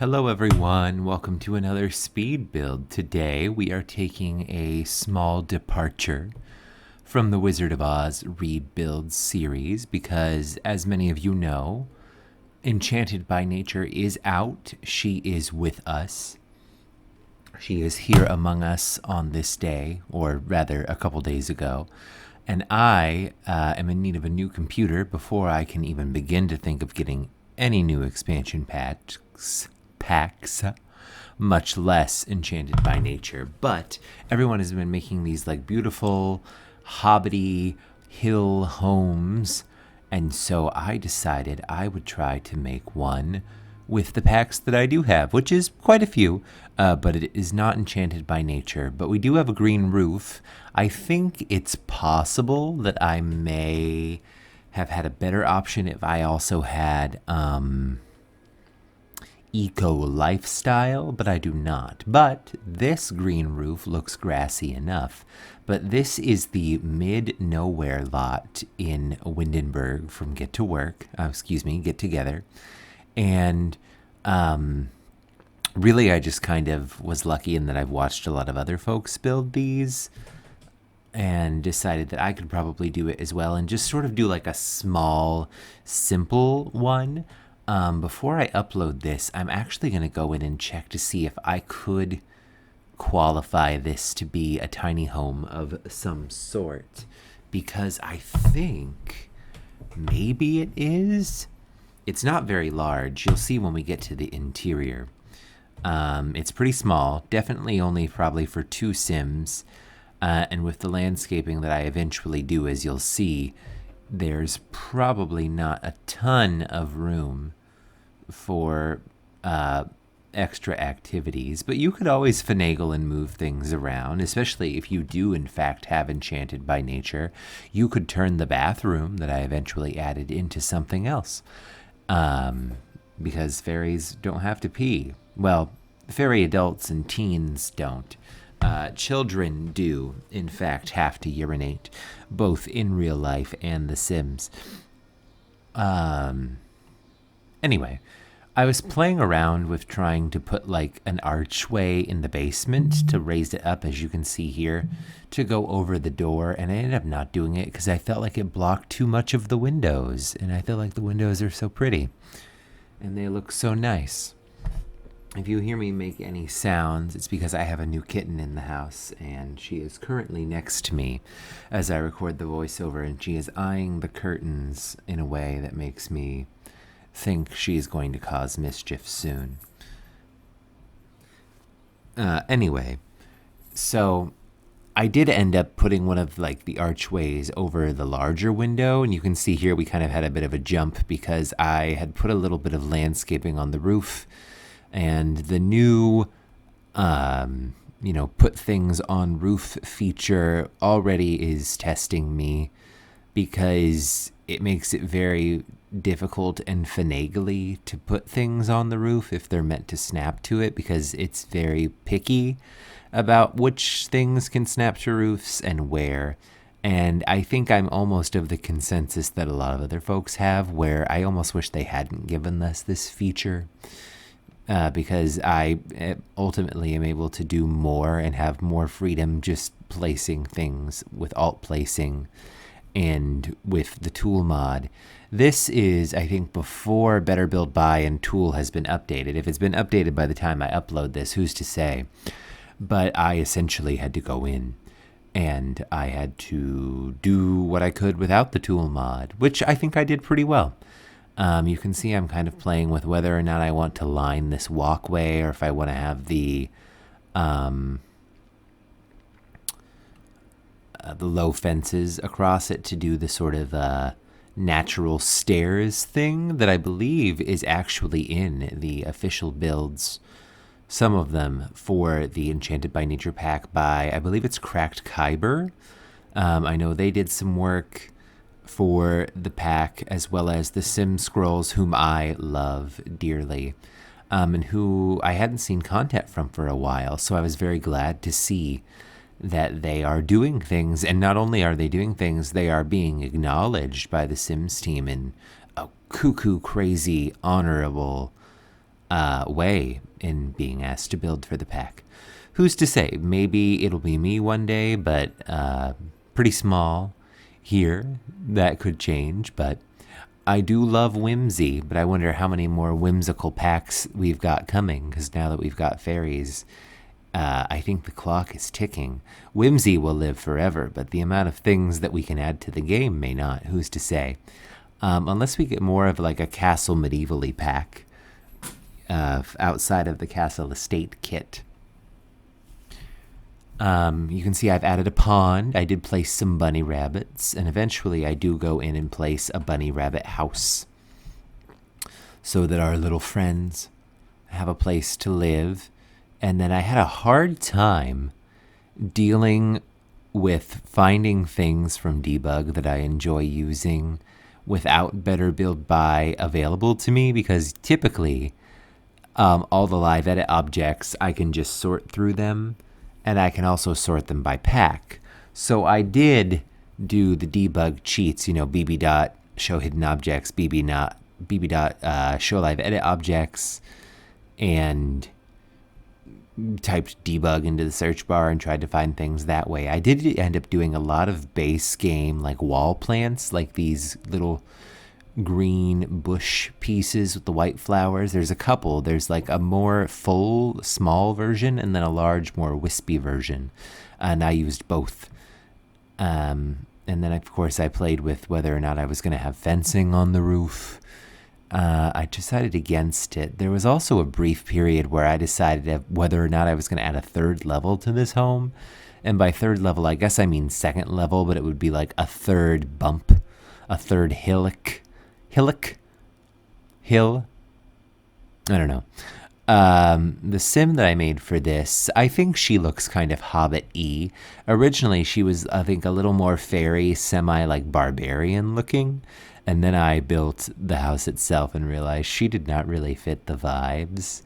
Hello everyone, welcome to another speed build. Today we are taking a small departure from the Wizard of Oz Read Build series because, as many of you know, Enchanted by Nature is out. She is with us. She is here among us on this day, or rather a couple days ago. And I am in need of a new computer before I can even begin to think of getting any new expansion packs, much less Enchanted by Nature. But everyone has been making these like beautiful Hobbit-ish hill homes, and so I decided I would try to make one with the packs that I do have, which is quite a few, but it is not Enchanted by Nature. But we do have a green roof. I think it's possible that I may have had a better option if I also had eco lifestyle, but I do not. But this green roof looks grassy enough. But this is the mid-nowhere lot in Windenburg from Get Together. And really, I just kind of was lucky in that I've watched a lot of other folks build these and decided that I could probably do it as well and just sort of do like a small, simple one. Before I upload this, I'm actually going to go in and check to see if I could qualify this to be a tiny home of some sort, because I think maybe it is. It's not very large. You'll see when we get to the interior. It's pretty small, definitely only probably for 2 Sims. And with the landscaping that I eventually do, as you'll see, there's probably not a ton of room for extra activities, but you could always finagle and move things around, especially if you do in fact have Enchanted by Nature. You could turn the bathroom that I eventually added into something else, because fairies don't have to pee. Well, fairy adults and teens don't. Children do, in fact, have to urinate, both in real life and The Sims. Anyway, I was playing around with trying to put like an archway in the basement to raise it up, as you can see here, to go over the door, and I ended up not doing it because I felt like it blocked too much of the windows, and I feel like the windows are so pretty, and they look so nice. If you hear me make any sounds, it's because I have a new kitten in the house, and she is currently next to me as I record the voiceover, and she is eyeing the curtains in a way that makes me think she's going to cause mischief soon. Anyway, so I did end up putting one of like the archways over the larger window, and you can see here we kind of had a bit of a jump because I had put a little bit of landscaping on the roof, and the new put things on roof feature already is testing me because it makes it very difficult and finagly to put things on the roof if they're meant to snap to it, because it's very picky about which things can snap to roofs and where. And I think I'm almost of the consensus that a lot of other folks have, where I almost wish they hadn't given us this feature, because I ultimately am able to do more and have more freedom just placing things with alt placing and with the tool mod. This is, I think, before Better Build Buy and Tool has been updated. If it's been updated by the time I upload this, who's to say? But I essentially had to go in and I had to do what I could without the tool mod, which I think I did pretty well. You can see I'm kind of playing with whether or not I want to line this walkway or if I want to have the low fences across it to do the sort of natural stairs thing that I believe is actually in the official builds, some of them for the Enchanted by Nature pack by, I believe it's Cracked Kyber. I know they did some work for the pack, as well as the Sim Scrolls, whom I love dearly, and who I hadn't seen content from for a while, so I was very glad to see that they are doing things, and not only are they doing things, they are being acknowledged by the Sims team in a cuckoo crazy, honorable way in being asked to build for the pack. Who's to say? Maybe it'll be me one day, but pretty small here. That could change, but I do love whimsy, but I wonder how many more whimsical packs we've got coming, because now that we've got fairies, I think the clock is ticking. Whimsy will live forever, but the amount of things that we can add to the game may not. Who's to say? Unless we get more of like a castle medievally pack outside of the castle estate kit. You can see I've added a pond. I did place some bunny rabbits, and eventually I do go in and place a bunny rabbit house so that our little friends have a place to live. And then I had a hard time dealing with finding things from debug that I enjoy using without Better Build Buy available to me, because typically all the live edit objects, I can just sort through them, and I can also sort them by pack. So I did do the debug cheats, BB dot show hidden objects, BB dot show live edit objects, and typed debug into the search bar and tried to find things that way. I did end up doing a lot of base game like wall plants, like these little green bush pieces with the white flowers. There's a couple. There's like a more full, small version and then a large, more wispy version. And I used both. And then, of course, I played with whether or not I was going to have fencing on the roof. I decided against it. There was also a brief period where I decided whether or not I was going to add a third level to this home. And by third level, I guess I mean second level, but it would be like a third bump, a third hill. I don't know. The sim that I made for this, I think she looks kind of Hobbit-y. Originally, she was, I think, a little more fairy, like barbarian looking. And then I built the house itself and realized she did not really fit the vibes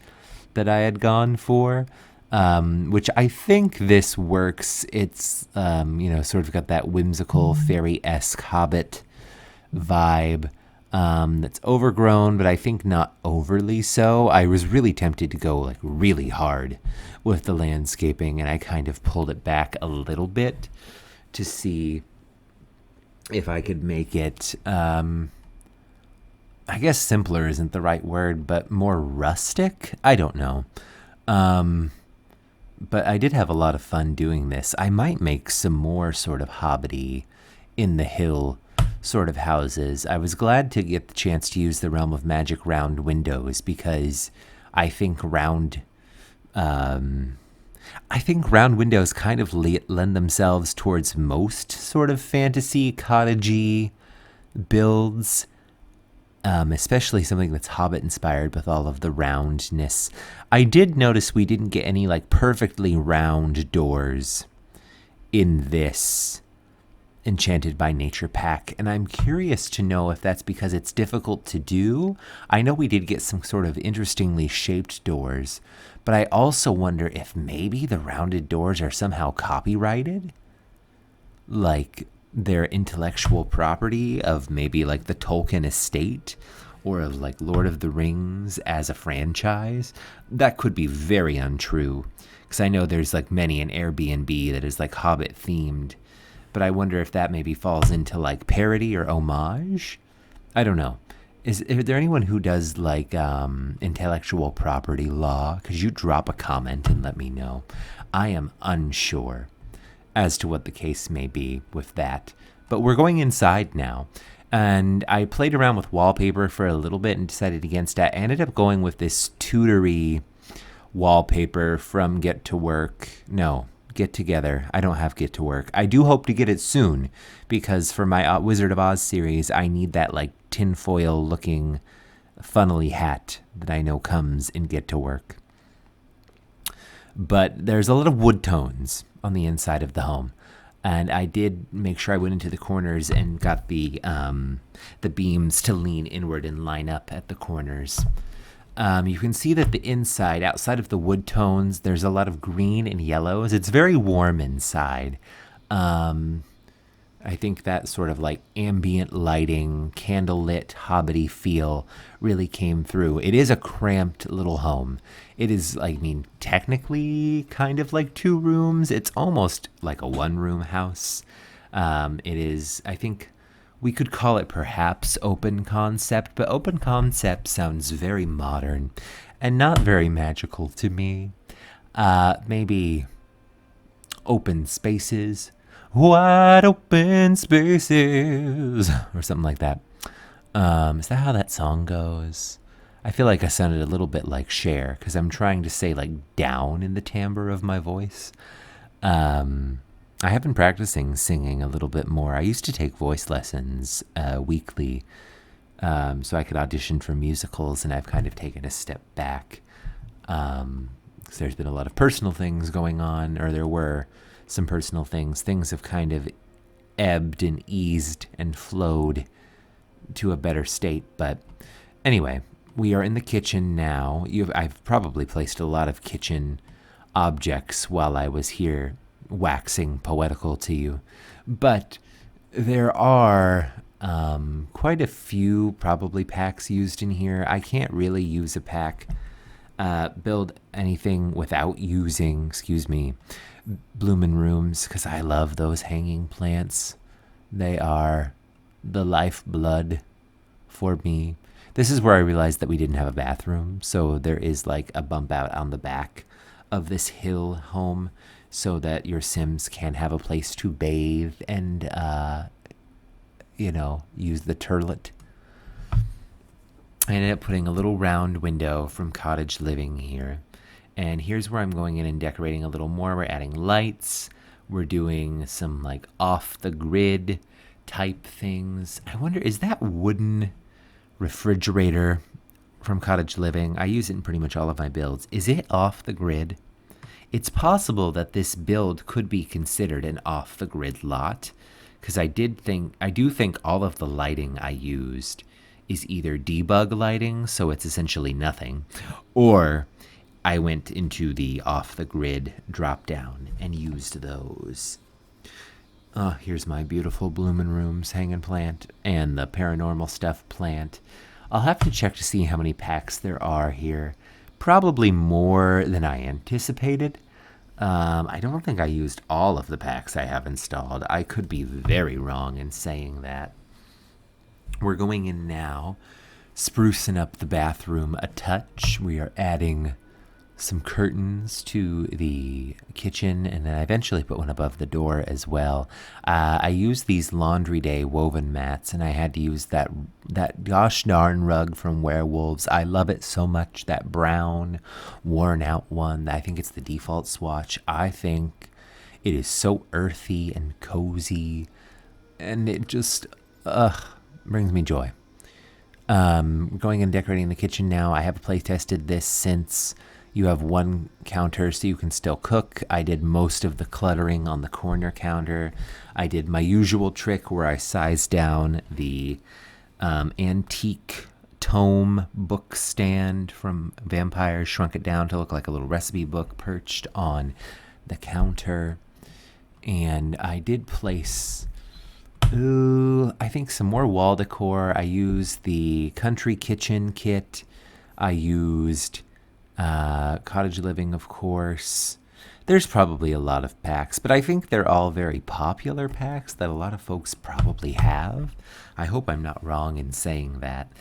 that I had gone for, which I think this works. It's, sort of got that whimsical, fairy-esque Hobbit vibe that's overgrown, but I think not overly so. I was really tempted to go like really hard with the landscaping, and I kind of pulled it back a little bit to see if I could make it, I guess simpler isn't the right word, but more rustic? I don't know. But I did have a lot of fun doing this. I might make some more sort of Hobbit-y in the hill sort of houses. I was glad to get the chance to use the Realm of Magic round windows, because I think round windows kind of lend themselves towards most sort of fantasy cottagey builds, especially something that's Hobbit inspired with all of the roundness. I did notice we didn't get any like perfectly round doors in this Enchanted by Nature pack, and I'm curious to know if that's because it's difficult to do. I know we did get some sort of interestingly shaped doors, but I also wonder if maybe the rounded doors are somehow copyrighted, like they're intellectual property of maybe like the Tolkien estate or of like Lord of the Rings as a franchise. That could be very untrue, because I know there's like many an Airbnb that is like Hobbit themed. But I wonder if that maybe falls into like parody or homage. I don't know. Is there anyone who does like intellectual property law? Could you drop a comment and let me know? I am unsure as to what the case may be with that. But we're going inside now. And I played around with wallpaper for a little bit and decided against that. I ended up going with this Tutory wallpaper from Get Together. I don't have Get to Work. I do hope to get it soon, because for my Wizard of Oz series, I need that like tinfoil looking funnily hat that I know comes in Get to Work. But there's a lot of wood tones on the inside of the home, and I did make sure I went into the corners and got the beams to lean inward and line up at the corners. You can see that the inside, outside of the wood tones, there's a lot of green and yellows. It's very warm inside. I think that sort of like ambient lighting, candlelit, hobbity feel really came through. It is a cramped little home. It is, I mean, technically kind of like 2 rooms. It's almost like a 1-room house. It is, I think we could call it perhaps open concept, but open concept sounds very modern and not very magical to me. Maybe open spaces, wide open spaces, or something like that. Is that how that song goes? I feel like I sounded a little bit like Cher because I'm trying to say like down in the timbre of my voice. I have been practicing singing a little bit more. I used to take voice lessons weekly so I could audition for musicals, and I've kind of taken a step back because there's been a lot of personal things going on, or there were some personal things. Things have kind of ebbed and eased and flowed to a better state. But anyway, we are in the kitchen now. I've probably placed a lot of kitchen objects while I was here waxing poetical to you. But there are quite a few probably packs used in here. I can't really use a pack, build anything without using, bloomin' rooms, because I love those hanging plants. They are the lifeblood for me. This is where I realized that we didn't have a bathroom, so there is like a bump out on the back of this hill home so that your Sims can have a place to bathe and, use the turlet. I ended up putting a little round window from cottage living here. And here's where I'm going in and decorating a little more. We're adding lights. We're doing some like off the grid type things. I wonder, is that wooden refrigerator from cottage living? I use it in pretty much all of my builds. Is it off the grid? It's possible that this build could be considered an off the grid lot, because I do think all of the lighting I used is either debug lighting, so it's essentially nothing, or I went into the off-the-grid drop-down and used those. Here's my beautiful bloomin' rooms hanging plant and the paranormal stuff plant. I'll have to check to see how many packs there are here. Probably more than I anticipated. I don't think I used all of the packs I have installed. I could be very wrong in saying that. We're going in now, sprucing up the bathroom a touch. We are adding some curtains to the kitchen, and then I eventually put one above the door as well. I used these laundry day woven mats, and I had to use that gosh darn rug from Werewolves. I love it so much, that brown worn out one. I think it's the default swatch. I think it is so earthy and cozy, and it just brings me joy. Going and decorating the kitchen now. I have play tested this since you have one counter so you can still cook. I did most of the cluttering on the corner counter. I did my usual trick where I sized down the antique tome book stand from Vampires, shrunk it down to look like a little recipe book perched on the counter. And I did place, I think, some more wall decor. I used the country kitchen kit. I used cottage living, of course. There's probably a lot of packs, but I think they're all very popular packs that a lot of folks probably have. I hope I'm not wrong in saying that.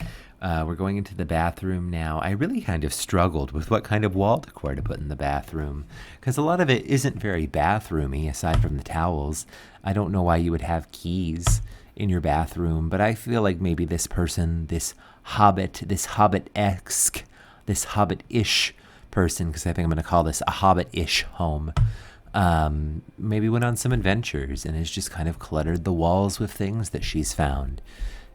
We're going into the bathroom now. I really kind of struggled with what kind of wall decor to put in the bathroom, because a lot of it isn't very bathroomy aside from the towels. I don't know why you would have keys in your bathroom, but I feel like maybe this person, this Hobbit-esque, this Hobbit-ish person, because I think I'm going to call this a Hobbit-ish home, maybe went on some adventures and has just kind of cluttered the walls with things that she's found.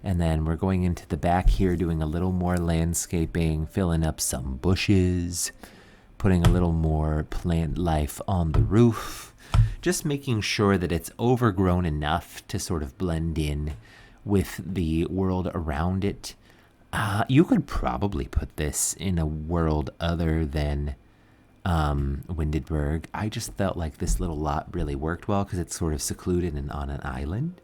And then we're going into the back here, doing a little more landscaping, filling up some bushes, putting a little more plant life on the roof, just making sure that it's overgrown enough to sort of blend in with the world around it. You could probably put this in a world other than Windedberg. I just felt like this little lot really worked well because it's sort of secluded and on an island.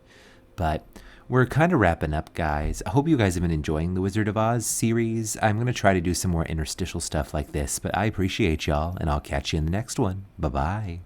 But we're kind of wrapping up, guys. I hope you guys have been enjoying the Wizard of Oz series. I'm going to try to do some more interstitial stuff like this, but I appreciate y'all, and I'll catch you in the next one. Bye-bye.